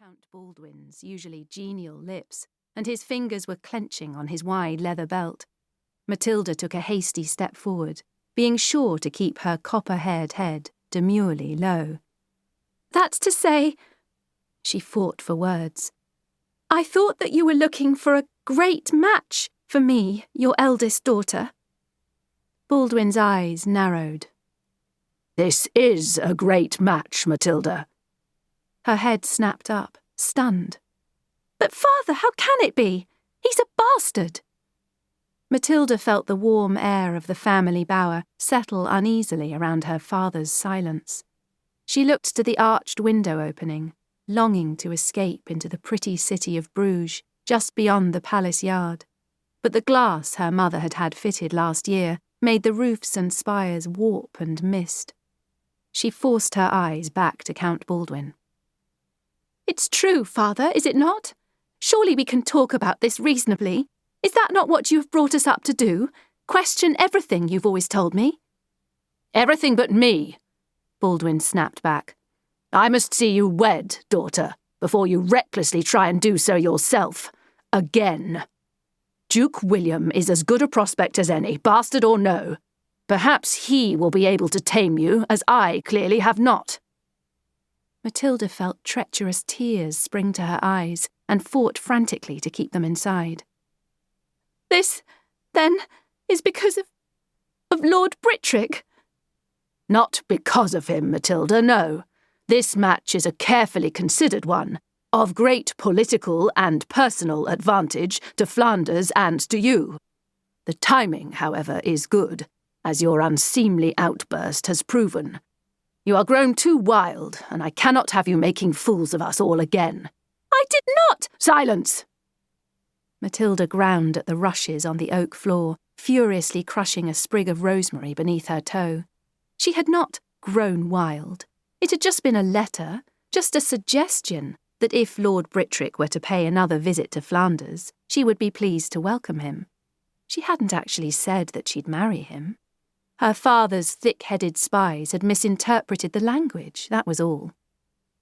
Count Baldwin's usually genial lips, and his fingers were clenching on his wide leather belt. Mathilda took a hasty step forward, being sure to keep her copper-haired head demurely low. "That's to say," she fought for words, "I thought that you were looking for a great match for me, your eldest daughter." Baldwin's eyes narrowed. "This is a great match, Mathilda." Her head snapped up, stunned. "But father, how can it be? He's a bastard!" Mathilda felt the warm air of the family bower settle uneasily around her father's silence. She looked to the arched window opening, longing to escape into the pretty city of Bruges, just beyond the palace yard. But the glass her mother had had fitted last year made the roofs and spires warp and mist. She forced her eyes back to Count Baldwin. "It's true, father, is it not? Surely we can talk about this reasonably. Is that not what you have brought us up to do? Question everything you've always told me?" "Everything but me," Baldwin snapped back. "I must see you wed, daughter, before you recklessly try and do so yourself. Again. Duke William is as good a prospect as any, bastard or no. Perhaps he will be able to tame you, as I clearly have not." Mathilda felt treacherous tears spring to her eyes and fought frantically to keep them inside. "This, then, is because of Lord Brittrick?" "Not because of him, Mathilda, no. This match is a carefully considered one, of great political and personal advantage to Flanders and to you. The timing, however, is good, as your unseemly outburst has proven. You are grown too wild, and I cannot have you making fools of us all again." "I did not—" "Silence!" Mathilda ground at the rushes on the oak floor, furiously crushing a sprig of rosemary beneath her toe. She had not grown wild. It had just been a letter, just a suggestion that if Lord Brittrick were to pay another visit to Flanders, she would be pleased to welcome him. She hadn't actually said that she'd marry him. Her father's thick-headed spies had misinterpreted the language, that was all.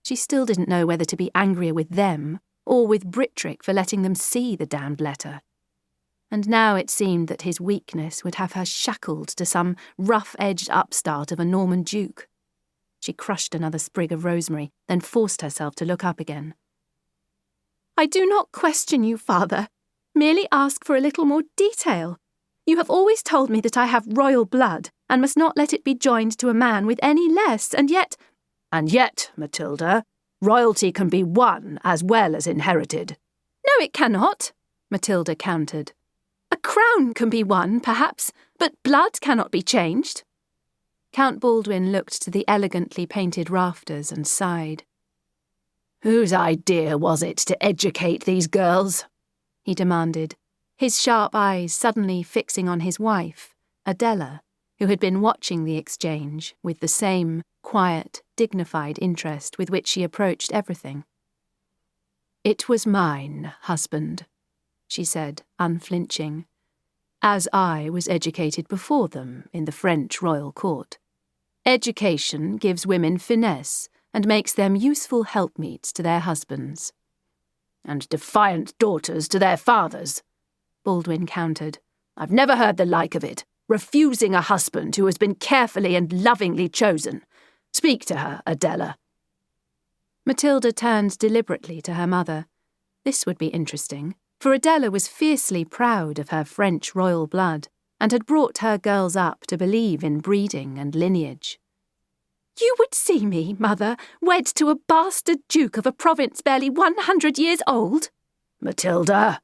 She still didn't know whether to be angrier with them or with Brittrick for letting them see the damned letter. And now it seemed that his weakness would have her shackled to some rough-edged upstart of a Norman duke. She crushed another sprig of rosemary, then forced herself to look up again. "I do not question you, father. Merely ask for a little more detail. You have always told me that I have royal blood, and must not let it be joined to a man with any less, and yet—" "And yet, Mathilda, royalty can be won as well as inherited." "No, it cannot," Mathilda countered. "A crown can be won, perhaps, but blood cannot be changed." Count Baldwin looked to the elegantly painted rafters and sighed. "Whose idea was it to educate these girls?" he demanded, his sharp eyes suddenly fixing on his wife, Adela, who had been watching the exchange with the same quiet, dignified interest with which she approached everything. "It was mine, husband," she said, unflinching, "as I was educated before them in the French royal court. Education gives women finesse and makes them useful helpmeets to their husbands." "And defiant daughters to their fathers," Baldwin countered. "I've never heard the like of it. Refusing a husband who has been carefully and lovingly chosen. Speak to her, Adela." Mathilda turned deliberately to her mother. This would be interesting, for Adela was fiercely proud of her French royal blood, and had brought her girls up to believe in breeding and lineage. "You would see me, mother, wed to a bastard duke of a province barely 100 years old?" "Mathilda!"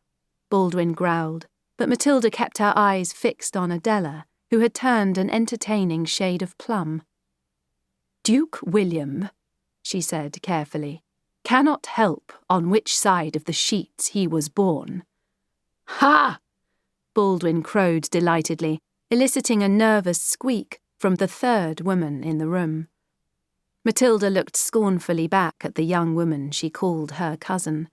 Baldwin growled, but Mathilda kept her eyes fixed on Adela, who had turned an entertaining shade of plum. "Duke William," she said carefully, "cannot help on which side of the sheets he was born." "Ha!" Baldwin crowed delightedly, eliciting a nervous squeak from the third woman in the room. Mathilda looked scornfully back at the young woman she called her cousin,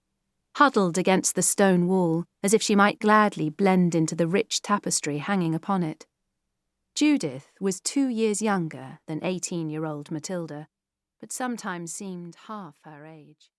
huddled against the stone wall as if she might gladly blend into the rich tapestry hanging upon it. Judith was 2 years younger than 18-year-old Mathilda, but sometimes seemed half her age.